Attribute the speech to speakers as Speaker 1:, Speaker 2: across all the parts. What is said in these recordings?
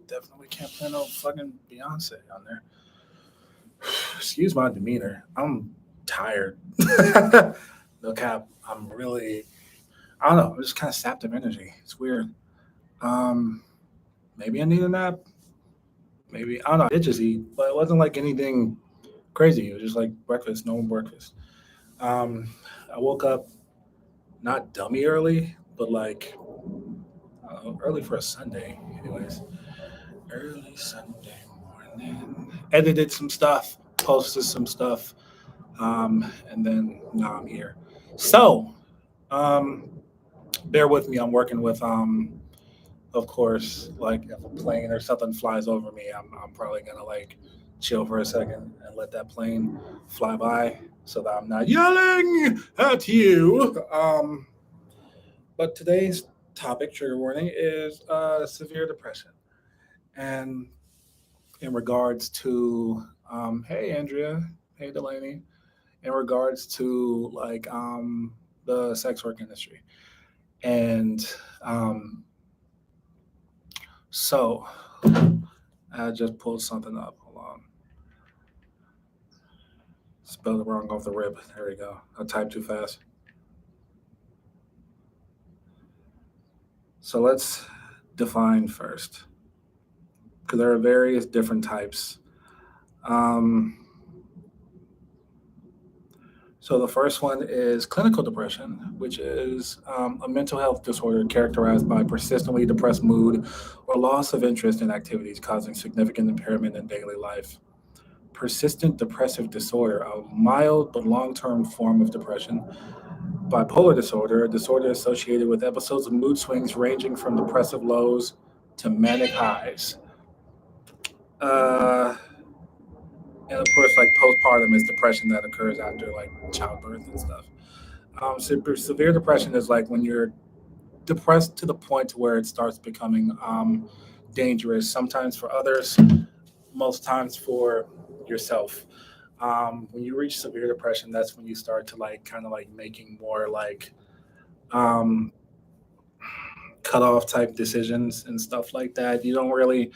Speaker 1: Definitely can't play no fucking Beyonce on there. Excuse my demeanor. I'm tired. No cap. I'm really. I don't know. I'm just kind of sapped of energy. It's weird. Um, maybe I need a nap. Maybe I don't know. I did just eat, but it wasn't like anything crazy. It was just like breakfast, normal breakfast. Um, I woke up not dummy early, but like early for a Sunday. Anyways, early Sunday morning. Edited some stuff, posted some stuff, and then now I'm here. So, um, bear with me. I'm working with, of course, like if a plane or something flies over me, I'm probably gonna like chill for a second and let that plane fly by so that I'm not yelling at you. But today's topic, trigger warning, is severe depression. And in regards to, hey, Andrea, hey, Delaney, in regards to like the sex work industry. And um, so I just pulled something up. Hold on. Spelled it wrong off the rip. There we go. I typed too fast. So let's define first, because there are various different types. Um, so the first one is clinical depression, which is a mental health disorder characterized by persistently depressed mood or loss of interest in activities causing significant impairment in daily life. Persistent depressive disorder, a mild but long-term form of depression. Bipolar disorder, a disorder associated with episodes of mood swings ranging from depressive lows to manic highs. Uh, and of course, like postpartum is depression that occurs after like childbirth and stuff. Severe depression is like when you're depressed to the point to where it starts becoming dangerous. Sometimes for others, most times for yourself. When you reach severe depression, that's when you start to like kind of like making more like um, cut off type decisions and stuff like that. You don't really,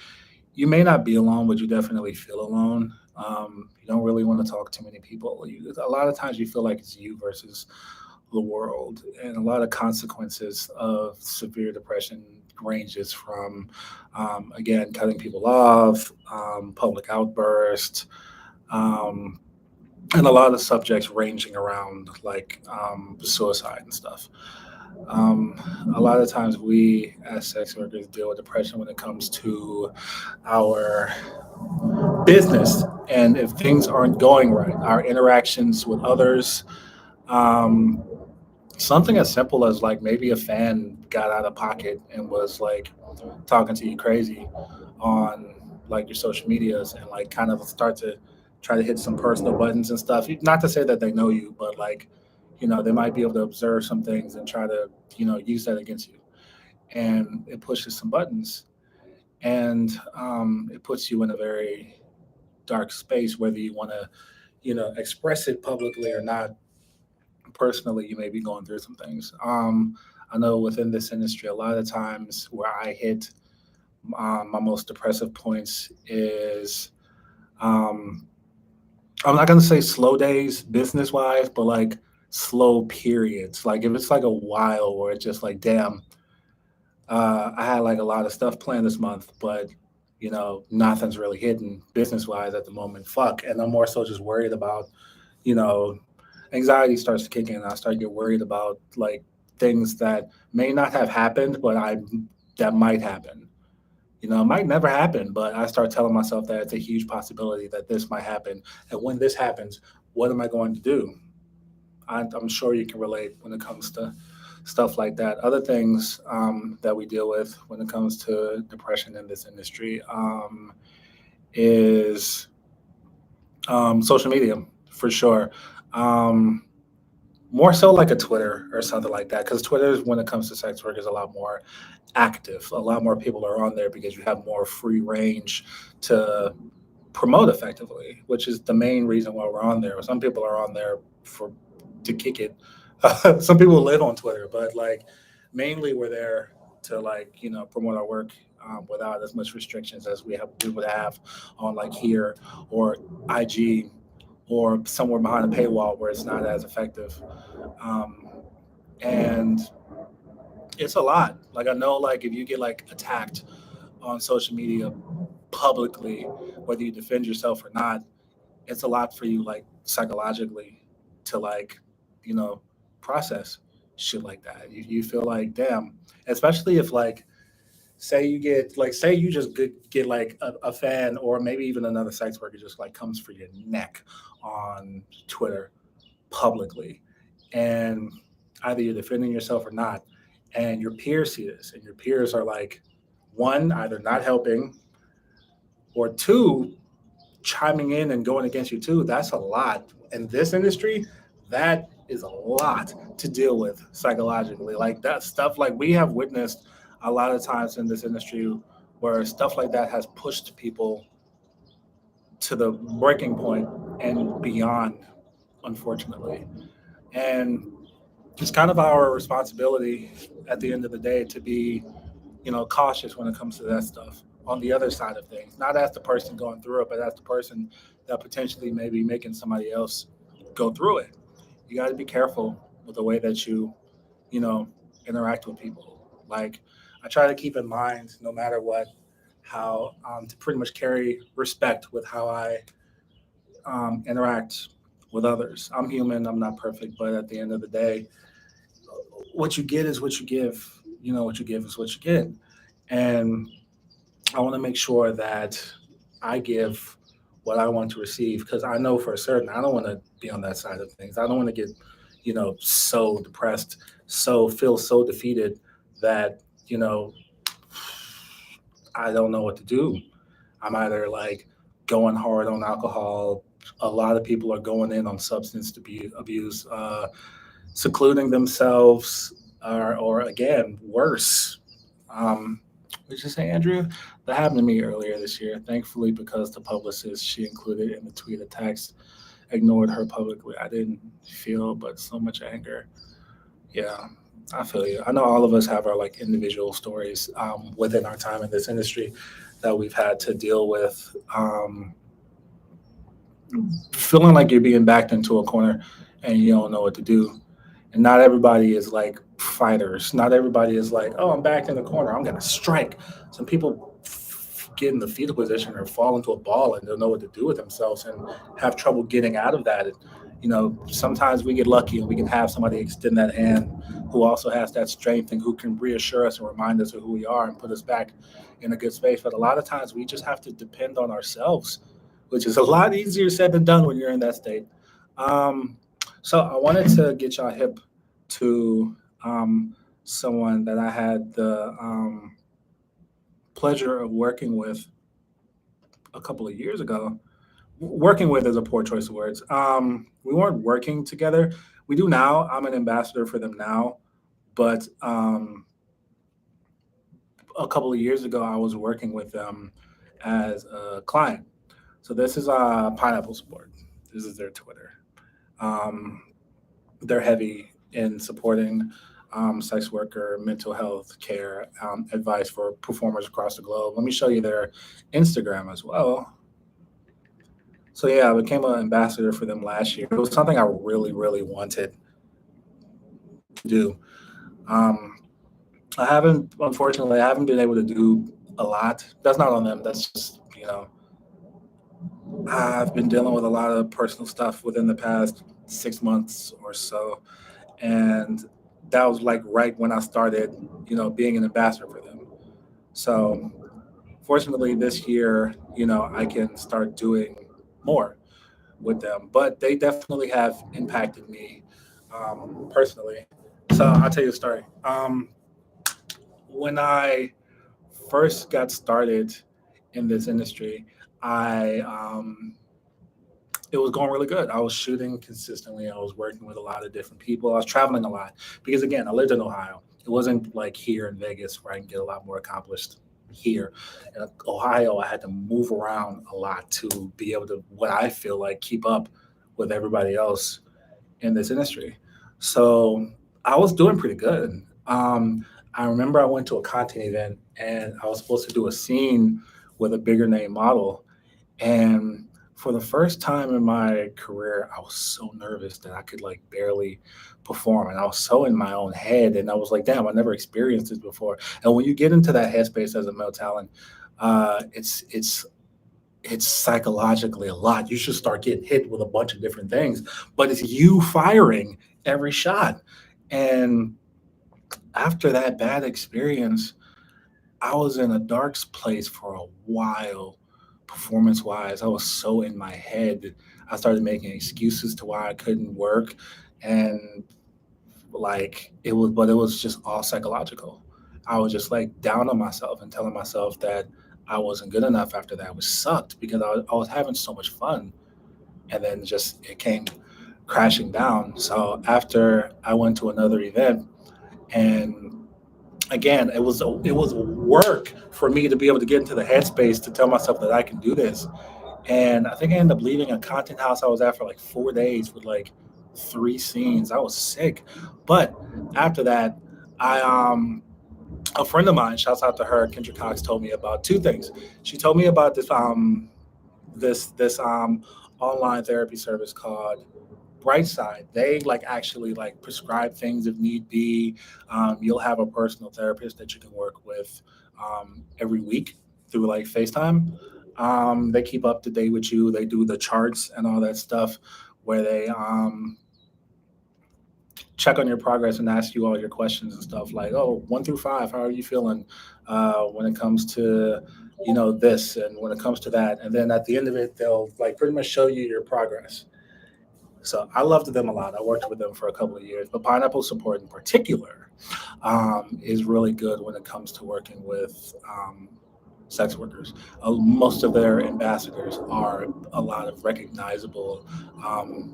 Speaker 1: you may not be alone, but you definitely feel alone. You don't really want to talk to many people. A lot of times you feel like it's you versus the world, and a lot of consequences of severe depression ranges from, again, cutting people off, public outburst, um, and a lot of subjects ranging around like suicide and stuff. Um, a lot of times we as sex workers deal with depression when it comes to our business, and if things aren't going right, our interactions with others, um, something as simple as like maybe a fan got out of pocket and was like talking to you crazy on like your social medias and like kind of start to try to hit some personal buttons and stuff. Not to say that they know you, but like, they might be able to observe some things and try to, use that against you. And it pushes some buttons, and it puts you in a very dark space, whether you want to, express it publicly or not. Personally, you may be going through some things. I know within this industry, a lot of times where I hit my most depressive points is, um, I'm not gonna say slow days business wise, but like slow periods. Like if it's like a while where it's just like, damn, I had like a lot of stuff planned this month, but nothing's really hitting business wise at the moment. Fuck, and I'm more so just worried about, you know, anxiety starts to kick in. I start to get worried about like things that may not have happened, but I that might happen. It might never happen, but I start telling myself that it's a huge possibility that this might happen. And when this happens, what am I going to do? I'm sure you can relate when it comes to stuff like that. Other things that we deal with when it comes to depression in this industry is social media for sure. Um, More so like a Twitter or something like that, because Twitter, when it comes to sex work, is a lot more active. A lot more people are on there because you have more free range to promote effectively, which is the main reason why we're on there. Some people are on there for to kick it. Some people live on Twitter, but like mainly we're there. to like promote our work without as much restrictions as we would have on like here or IG or somewhere behind a paywall where it's not as effective. Um, and it's a lot. Like I know, like if you get like attacked on social media publicly, whether you defend yourself or not, it's a lot for you, like psychologically, to like, you know, process shit like that. You feel like, damn, especially if like, say you get like, say you just get like a fan or maybe even another sex worker just like comes for your neck on Twitter publicly, and either you're defending yourself or not, and your peers see this, and your peers are like, one, either not helping, or two, chiming in and going against you too. That's a lot in this industry. That is a lot to deal with psychologically. Like that stuff, like we have witnessed a lot of times in this industry where stuff like that has pushed people to the breaking point and beyond, unfortunately. And it's kind of our responsibility at the end of the day to be, cautious when it comes to that stuff on the other side of things, not as the person going through it, but as the person that potentially may be making somebody else go through it. You got to be careful with the way that you know, interact with people. Like, I try to keep in mind, no matter what, how to pretty much carry respect with how I interact with others. I'm human, I'm not perfect, but at the end of the day, what you get is what you give. What you give is what you get. And I want to make sure that I give what I want to receive because I know for certain I don't want to be on that side of things. I don't want to get, so depressed, so feel so defeated that, you know, I don't know what to do. I'm either like going hard on alcohol. A lot of people are going in on substance abuse, secluding themselves, or again, worse. What did you say, Andrew? That happened to me earlier this year. Thankfully, because the publicist she included in the tweet of text ignored her publicly, I didn't feel but so much anger. Yeah, I feel you. I know all of us have our like individual stories within our time in this industry that we've had to deal with. Feeling like you're being backed into a corner and you don't know what to do. And not everybody is like fighters. Not everybody is like, oh, I'm backed in the corner. I'm going to strike. Some people get in the fetal position or fall into a ball and don't know what to do with themselves and have trouble getting out of that. And, sometimes we get lucky and we can have somebody extend that hand who also has that strength and who can reassure us and remind us of who we are and put us back in a good space. But a lot of times we just have to depend on ourselves, which is a lot easier said than done when you're in that state. Um, so I wanted to get y'all hip to someone that I had the pleasure of working with a couple of years ago. Working with is a poor choice of words. We weren't working together. We do now. I'm an ambassador for them now, but a couple of years ago, I was working with them as a client. So this is Pineapple Sport. This is their Twitter. Um, they're heavy in supporting sex worker mental health care advice for performers across the globe. Let me show you their Instagram as well. So yeah, I became an ambassador for them last year. It was something I really, really wanted to do. Um, I haven't been able to do a lot. That's not on them. That's just, I've been dealing with a lot of personal stuff within the past 6 months or so. And that was like right when I started, being an ambassador for them. So fortunately this year, I can start doing more with them. But they definitely have impacted me personally. So I'll tell you a story. When I first got started in this industry, I it was going really good. I was shooting consistently. I was working with a lot of different people. I was traveling a lot because again, I lived in Ohio. It wasn't like here in Vegas where I can get a lot more accomplished here. In Ohio, I had to move around a lot to be able to what I feel like keep up with everybody else in this industry. So I was doing pretty good. I remember I went to a content event and I was supposed to do a scene with a bigger name model. And for the first time in my career, I was so nervous that I could like barely perform. And I was so in my own head. And I was like, damn, I never experienced this before. And when you get into that headspace as a male talent, it's psychologically a lot. You should start getting hit with a bunch of different things, but it's you firing every shot. And after that bad experience, I was in a dark place for a while, performance wise. I was so in my head. I started making excuses to why I couldn't work. And like but it was just all psychological. I was just like down on myself and telling myself that I wasn't good enough after that, which sucked because I was having so much fun. And then just it came crashing down. So after I went to another event, and again, it was work for me to be able to get into the headspace to tell myself that I can do this. And I think I ended up leaving a content house I was at for like 4 days with like three scenes. I was sick. But after that, I a friend of mine, shouts out to her, Kendra Cox, told me about two things. She told me about this online therapy service called Brightside. They like actually like prescribe things if need be. You'll have a personal therapist that you can work with every week through like FaceTime. They keep up to date with you. They do the charts and all that stuff where they check on your progress and ask you all your questions and stuff like, oh, 1 through 5, how are you feeling when it comes to this and when it comes to that, and then at the end of it, they'll like pretty much show you your progress. So I loved them a lot. I worked with them for a couple of years, but Pineapple Support in particular is really good when it comes to working with sex workers. Most of their ambassadors are a lot of recognizable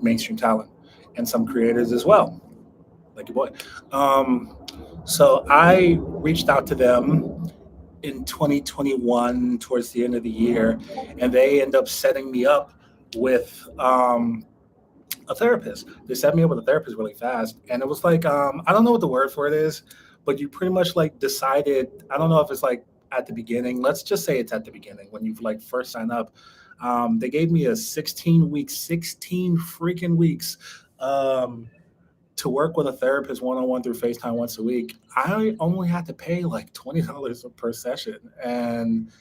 Speaker 1: mainstream talent and some creators as well, like your boy. Um, so I reached out to them in 2021 towards the end of the year, and they end up setting me up with a therapist. They set me up with a therapist really fast, and it was like I don't know what the word for it is, but you pretty much like decided. I don't know if it's like at the beginning. Let's just say it's at the beginning when you've like first signed up. They gave me a 16 weeks, 16 freaking weeks. Um, to work with a therapist one on one through FaceTime once a week, I only had to pay like $20 per session. And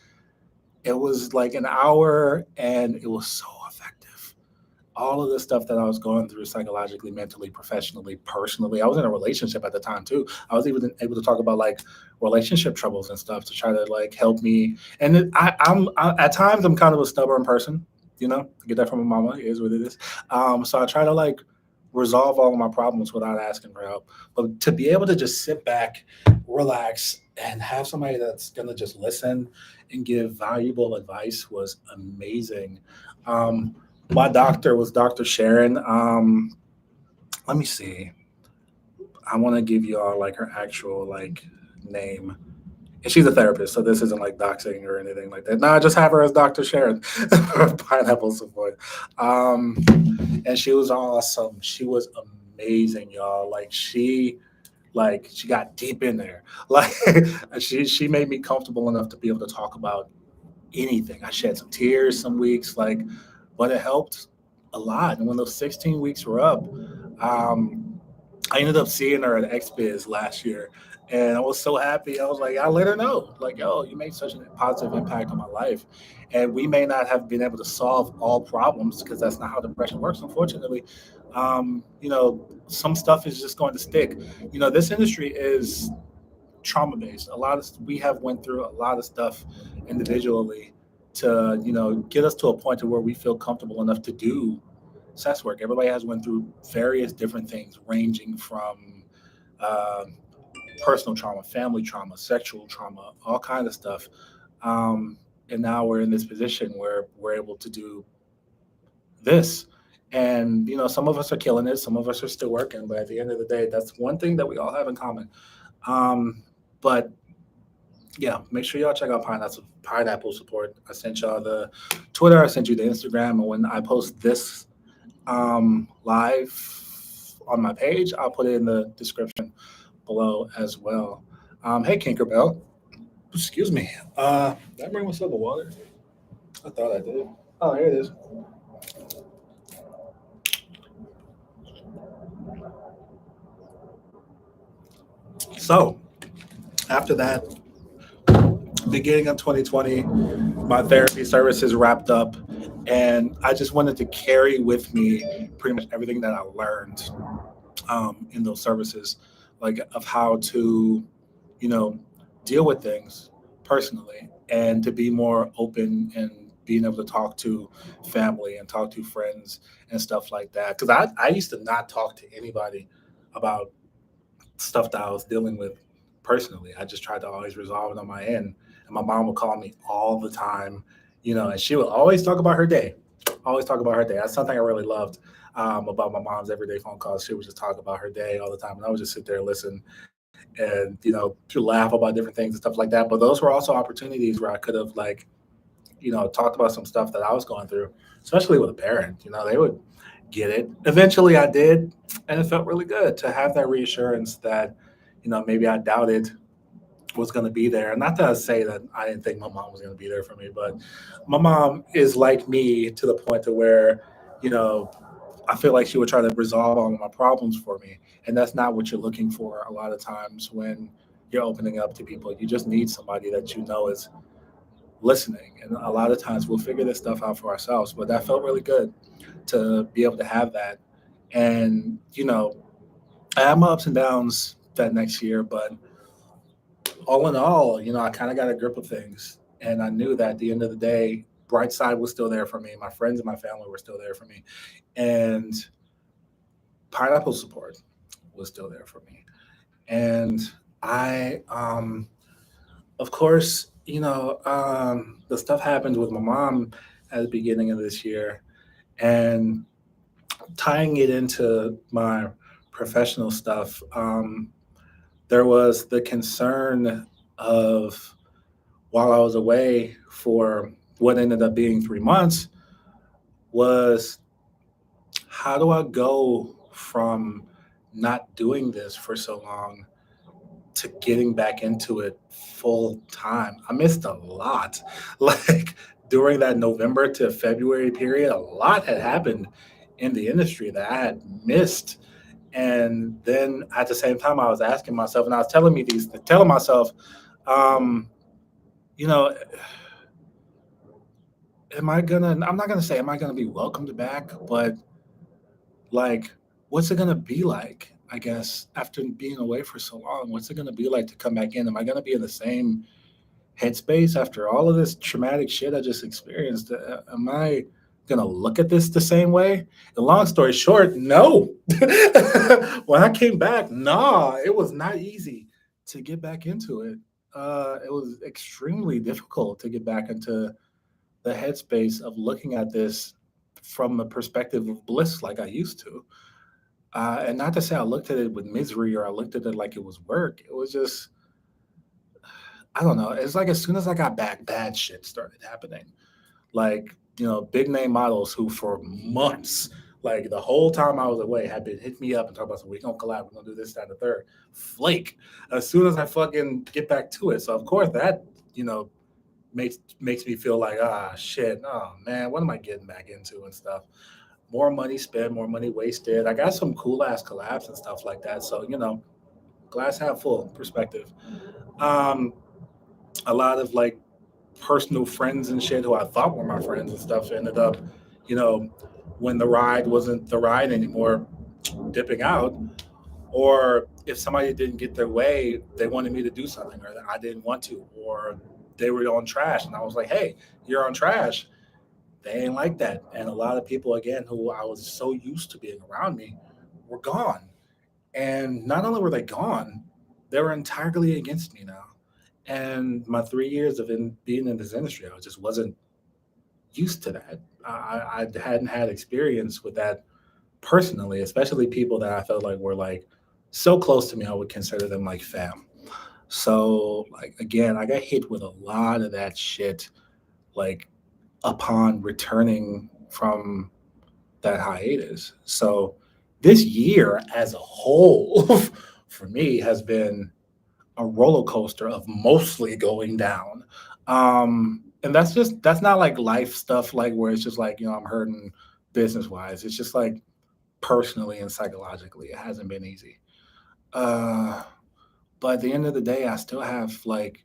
Speaker 1: it was like an hour and it was so effective. All of the stuff that I was going through psychologically, mentally, professionally, personally. I was in a relationship at the time too. I was even able to talk about like relationship troubles and stuff to try to like help me. And at times I'm kind of a stubborn person, I get that from my mama. It is what it is. So I try to like resolve all of my problems without asking for help. But to be able to just sit back, relax, and have somebody that's gonna just listen and give valuable advice was amazing. Um, my doctor was Dr. Sharon. Let me see. I want to give you all like her actual like name. And she's a therapist, so this isn't like doxing or anything like that. No, I just have her as Dr. Sharon, Pineapple Support. Um, and she was awesome. She was amazing, y'all. She got deep in there. Like she made me comfortable enough to be able to talk about anything. I shed some tears some weeks, but it helped a lot. And when those 16 weeks were up, um, I ended up seeing her at XBiz last year, and I was so happy. I was like, I let her know, like, yo, you made such a positive impact on my life. And we may not have been able to solve all problems because that's not how depression works, unfortunately. Some stuff is just going to stick. This industry is trauma based. We have went through a lot of stuff individually to get us to a point to where we feel comfortable enough to do sex work. Everybody has went through various different things, ranging from uh, personal trauma, family trauma, sexual trauma, all kinds of stuff. Um, and now we're in this position where we're able to do this. And some of us are killing it, some of us are still working, but at the end of the day, that's one thing that we all have in common. But yeah, make sure y'all check out Pineapple Support. I sent y'all the Twitter, I sent you the Instagram, and when I post this live on my page, I'll put it in the description below as well. Hey, Kinkerbell. Excuse me. Did I bring myself a water? I thought I did. Oh, here it is. So, after that, beginning of 2020, my therapy services wrapped up, and I just wanted to carry with me pretty much everything that I learned in those services, like of how to, you know, deal with things personally and to be more open and being able to talk to family and talk to friends and stuff like that. Because I used to not talk to anybody about stuff that I was dealing with personally. I just tried to always resolve it on my end. And my mom would call me all the time, and she would always talk about her day. Always talk about her day. That's something I really loved about my mom's everyday phone calls. She would just talk about her day all the time, and I would just sit there and listen and to laugh about different things and stuff like that. But those were also opportunities where I could have talked about some stuff that I was going through, especially with a parent. They would get it. Eventually, I did, and it felt really good to have that reassurance that maybe I doubted was going to be there. And not to say that I didn't think my mom was going to be there for me, but my mom is like me to the point to where you know I feel like she would try to resolve all of my problems for me. And that's not what you're looking for a lot of times when you're opening up to people. You just need somebody that is listening. And a lot of times we'll figure this stuff out for ourselves. But that felt really good to be able to have that. And, I had my ups and downs that next year, but all in all, I kind of got a grip of things. And I knew that at the end of the day, Brightside was still there for me. My friends and my family were still there for me. And pineapple support was still there for me. And I, of course, the stuff happened with my mom at the beginning of this year, and tying it into my professional stuff, there was the concern of while I was away for what ended up being 3 months, was how do I go from not doing this for so long to getting back into it full time? I missed a lot. Like during that November to February period, a lot had happened in the industry that I had missed. And then at the same time, I was asking myself, and I was telling myself, um, you know, I'm not gonna say, am I gonna be welcomed back, but like, what's it gonna be like? I guess after being away for so long, what's it gonna be like to come back in? Am I gonna be in the same headspace after all of this traumatic shit I just experienced? Am I gonna look at this the same way? And long story short, no. When I came back, nah, it was not easy to get back into it. It was extremely difficult to get back into the headspace of looking at this from a perspective of bliss like I used to. And not to say I looked at it with misery or I looked at it like it was work. It was just, I don't know. It's like as soon as I got back, bad shit started happening. Like, big name models who for months, like the whole time I was away, had been hitting me up and talking about, so we gonna collab, we're gonna do this, that, and the third. Flake. As soon as I fucking get back to it. So of course that, makes me feel like, shit, oh man, what am I getting back into and stuff? More money spent, more money wasted. I got some cool ass collabs and stuff like that. So, glass half full perspective. Um, a lot of like personal friends and shit who I thought were my friends and stuff ended up, you know, when the ride wasn't the ride anymore, dipping out. Or if somebody didn't get their way, they wanted me to do something, or I didn't want to, or they were on trash, and I was like, "Hey, you're on trash." They ain't like that, and a lot of people again who I was so used to being around me were gone, and not only were they gone, they were entirely against me now. And my 3 years of being in this industry, I just wasn't used to that. I hadn't had experience with that personally, especially people that I felt like were like so close to me, I would consider them like fam. So like again, I got hit with a lot of that shit like upon returning from that hiatus. So this year as a whole for me has been a roller coaster of mostly going down. And that's not like life stuff like where it's just like, I'm hurting business wise. It's just like personally and psychologically, it hasn't been easy. Uh, but at the end of the day, I still have like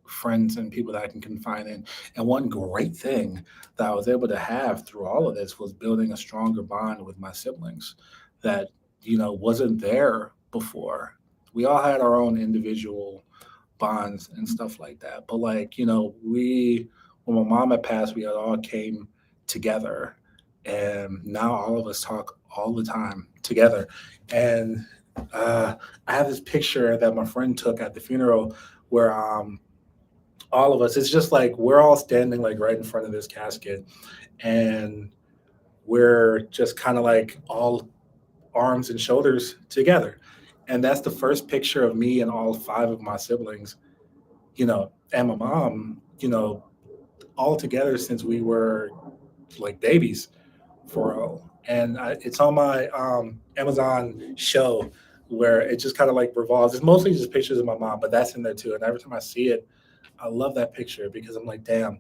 Speaker 1: friends and people that I can confide in. And one great thing that I was able to have through all of this was building a stronger bond with my siblings that, wasn't there before. We all had our own individual bonds and stuff like that. But like, when my mom had passed, we had all came together and now all of us talk all the time together. And uh, I have this picture that my friend took at the funeral where all of us, it's just like we're all standing like right in front of this casket and we're just kind of like all arms and shoulders together. And that's the first picture of me and all five of my siblings, and my mom, all together since we were like babies for real. And it's on my Amazon show where it just kind of like revolves. It's mostly just pictures of my mom, but that's in there too. And every time I see it, I love that picture because I'm like, damn,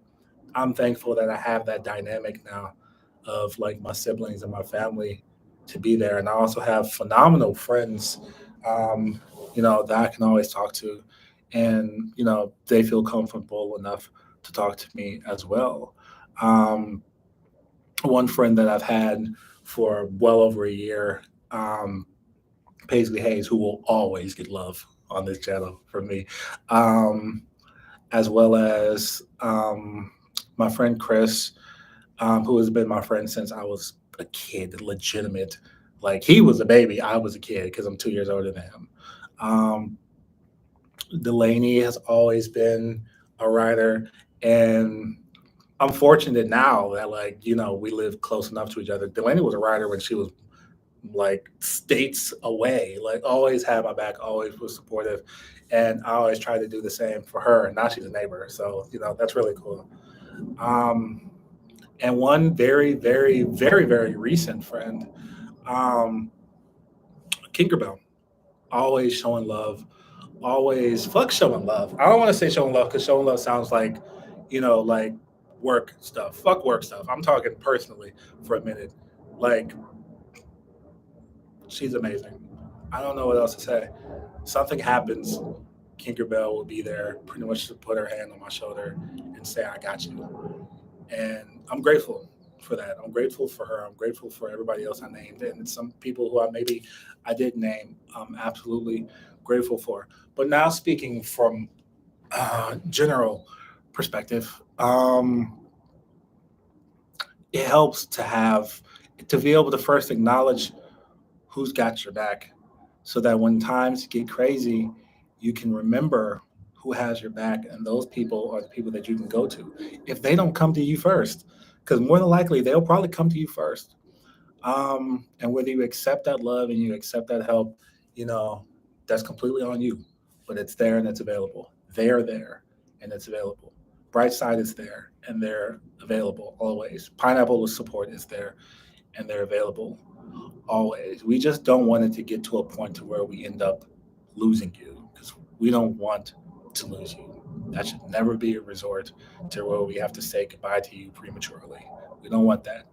Speaker 1: I'm thankful that I have that dynamic now of like my siblings and my family to be there. And I also have phenomenal friends, um, that I can always talk to. And, they feel comfortable enough to talk to me as well. Um, One friend that I've had for well over a year, um, Paisley Hayes, who will always get love on this channel from me. Um, as well as my friend Chris, who has been my friend since I was a kid, legitimate. Like he was a baby, I was a kid because I'm 2 years older than him. Um, Delaney has always been a writer, and I'm fortunate now that like we live close enough to each other. Delaney was a writer when she was like states away, like always had my back, always was supportive. And I always try to do the same for her. And now she's a neighbor. So, that's really cool. Um, and one very, very, very, very recent friend, um, Kinkerbell, always showing love, always fuck showing love. I don't want to say showing love because showing love sounds like work stuff. Fuck work stuff. I'm talking personally for a minute. Like, she's amazing. I don't know what else to say. Something happens, Kinkerbell will be there pretty much to put her hand on my shoulder and say, I got you. And I'm grateful for that. I'm grateful for her. I'm grateful for everybody else I named. And some people who I did name, I'm absolutely grateful for. But now speaking from general perspective, it helps to be able to first acknowledge who's got your back so that when times get crazy, you can remember who has your back, and those people are the people that you can go to if they don't come to you first, because more than likely they'll probably come to you first. And whether you accept that love and you accept that help, you know that's completely on you, but it's there and it's available. They're there and it's available. Brightside is there and they're available always. Pineapple support is there and they're available always. We just don't want it to get to a point to where we end up losing you because we don't want to lose you. That should never be a resort to where we have to say goodbye to you prematurely. We don't want that.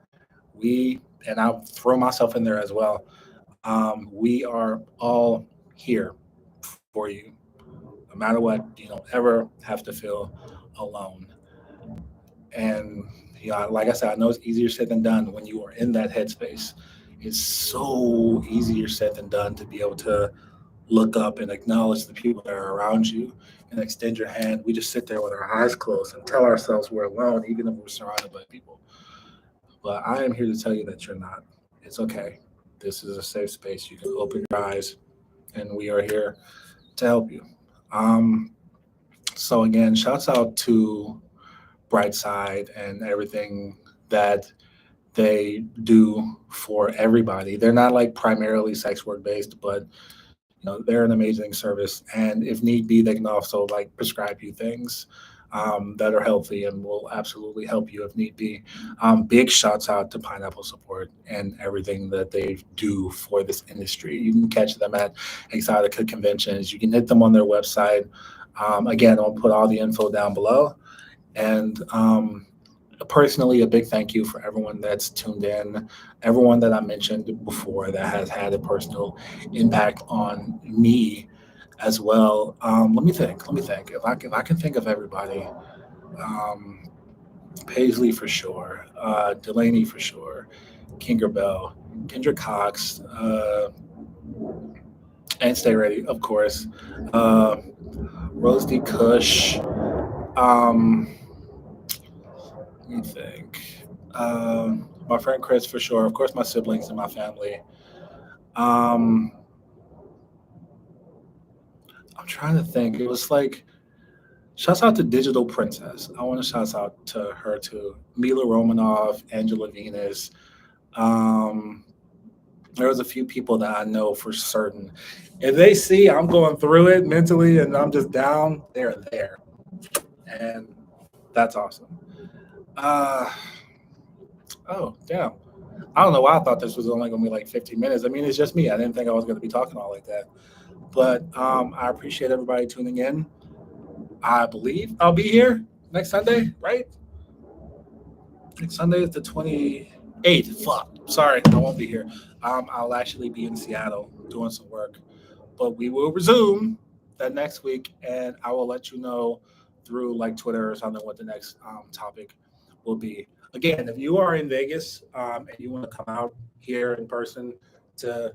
Speaker 1: We, and I'll throw myself in there as well. We are all here for you, no matter what. You don't ever have to feel alone. And like I said, I know it's easier said than done when you are in that headspace. It's so easier said than done to be able to look up and acknowledge the people that are around you and extend your hand. We just sit there with our eyes closed and tell ourselves we're alone, even if we're surrounded by people. But I am here to tell you that you're not. It's okay. This is a safe space. You can open your eyes, and we are here to help you. Um, so again, shouts out to Brightside and everything that they do for everybody. They're not like primarily sex work based, but they're an amazing service. And if need be, they can also like prescribe you things. that are healthy and will absolutely help you if need be. Big shouts out to Pineapple Support and everything that they do for this industry. You can catch them at Exotica conventions. You can hit them on their website. Again, I'll put all the info down below. And personally, a big thank you for everyone that's tuned in, everyone that I mentioned before that has had a personal impact on me as well. Let me think. Let me think. If I can think of everybody, um, Paisley for sure, Delaney for sure, Kingerbell, Kendra Cox, and Stay Ready, of course. Uh, Rose D. Cush. Um, Let me think. My friend Chris for sure. Of course, my siblings and my family. Um, I'm trying to think. It was like shouts out to Digital Princess. I want to shout out to her too. Mila Romanov, Angela Venus. Um, there was a few people that I know for certain. If they see I'm going through it mentally and I'm just down, they're there, and that's awesome. Uh, oh damn. I don't know why I thought this was only going to be like 15 minutes. I mean, it's just me. I didn't think I was going to be talking all like that. But I appreciate everybody tuning in. I believe I'll be here next Sunday, right? Next Sunday is the 28th. Fuck. Sorry, I won't be here. I'll actually be in Seattle doing some work. But we will resume that next week, and I will let you know through like Twitter or something what the next topic will be. Again, if you are in Vegas and you want to come out here in person to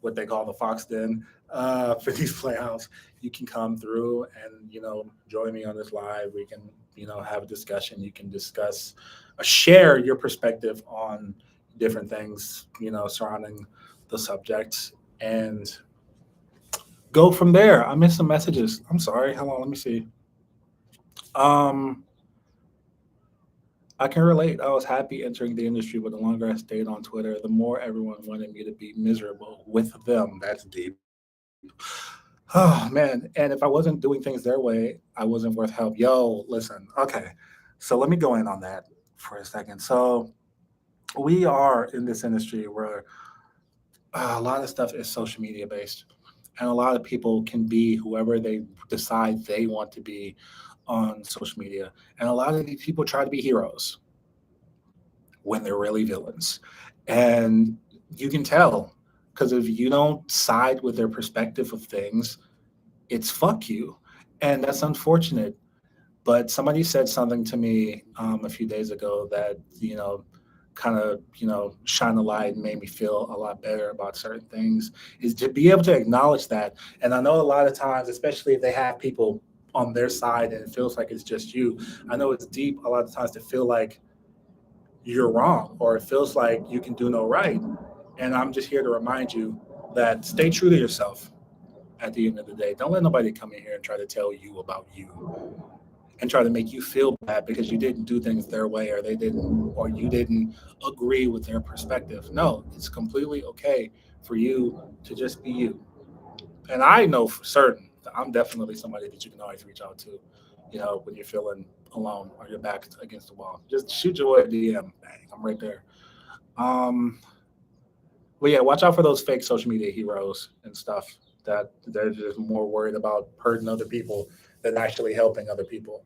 Speaker 1: what they call the Fox Den for these playouts, you can come through and join me on this live. We can have a discussion. You can discuss, share your perspective on different things surrounding the subject and go from there. I missed some messages. I'm sorry. Hold on. Let me see. Um, I can relate. I was happy entering the industry, but the longer I stayed on Twitter, the more everyone wanted me to be miserable with them. That's deep. Oh man. And if I wasn't doing things their way, I wasn't worth help. Yo, listen. Okay. So let me go in on that for a second. So we are in this industry where a lot of stuff is social media based, and a lot of people can be whoever they decide they want to be on social media. And a lot of these people try to be heroes when they're really villains. And you can tell because if you don't side with their perspective of things, it's fuck you. And that's unfortunate. But somebody said something to me a few days ago that, kind of, shine a light and made me feel a lot better about certain things is to be able to acknowledge that. And I know a lot of times, especially if they have people on their side and it feels like it's just you, I know it's deep a lot of times to feel like you're wrong or it feels like you can do no right. And I'm just here to remind you that stay true to yourself at the end of the day. Don't let nobody come in here and try to tell you about you and try to make you feel bad because you didn't do things their way or they didn't or you didn't agree with their perspective. No, it's completely okay for you to just be you. And I know for certain that I'm definitely somebody that you can always reach out to, when you're feeling alone or your back against the wall. Just shoot your boy a DM. Bang, I'm right there. Um, but yeah, watch out for those fake social media heroes and stuff that they're just more worried about hurting other people than actually helping other people.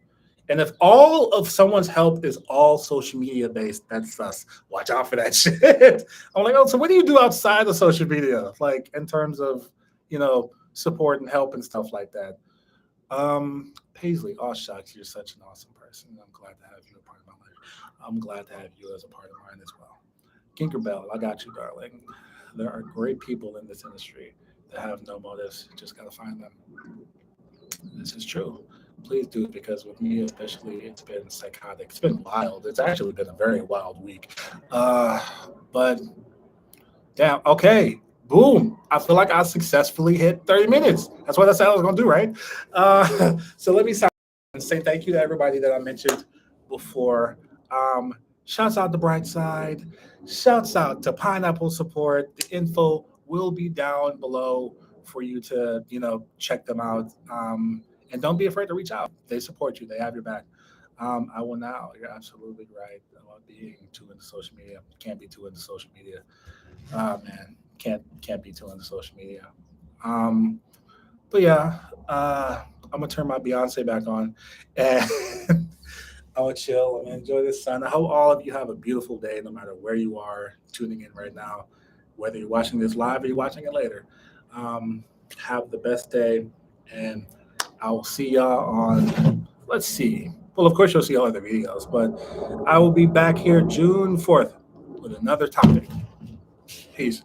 Speaker 1: And if all of someone's help is all social media based, that's us. Watch out for that shit. I'm like, oh, so what do you do outside of social media? Like in terms of, support and help and stuff like that. Paisley, oh shucks, you're such an awesome person. I'm glad to have you a part of my life. I'm glad to have you as a part of mine as well. Tinkerbell, I got you, darling. There are great people in this industry that have no motives. Just gotta find them. This is true. Please do because with me especially, it's been psychotic. It's been wild. It's actually been a very wild week. Uh, but damn, okay. Boom. I feel like I successfully hit 30 minutes. That's what I said I was gonna do, right? So let me sign and say thank you to everybody that I mentioned before. Shouts out to Brightside. Shouts out to Pineapple Support. The info will be down below for you to, check them out. And don't be afraid to reach out. They support you. They have your back. I will now. You're absolutely right about being too into social media. Can't be too into social media. Man, can't be too into social media. Um, but yeah, I'm gonna turn my Beyonce back on, and I'm gonna chill. I'm gonna enjoy this sun. I hope all of you have a beautiful day, no matter where you are tuning in right now, whether you're watching this live or you're watching it later. Um, have the best day, and I will see y'all on. Let's see. Well, of course you'll see all other videos, but I will be back here June 4th with another topic. Peace.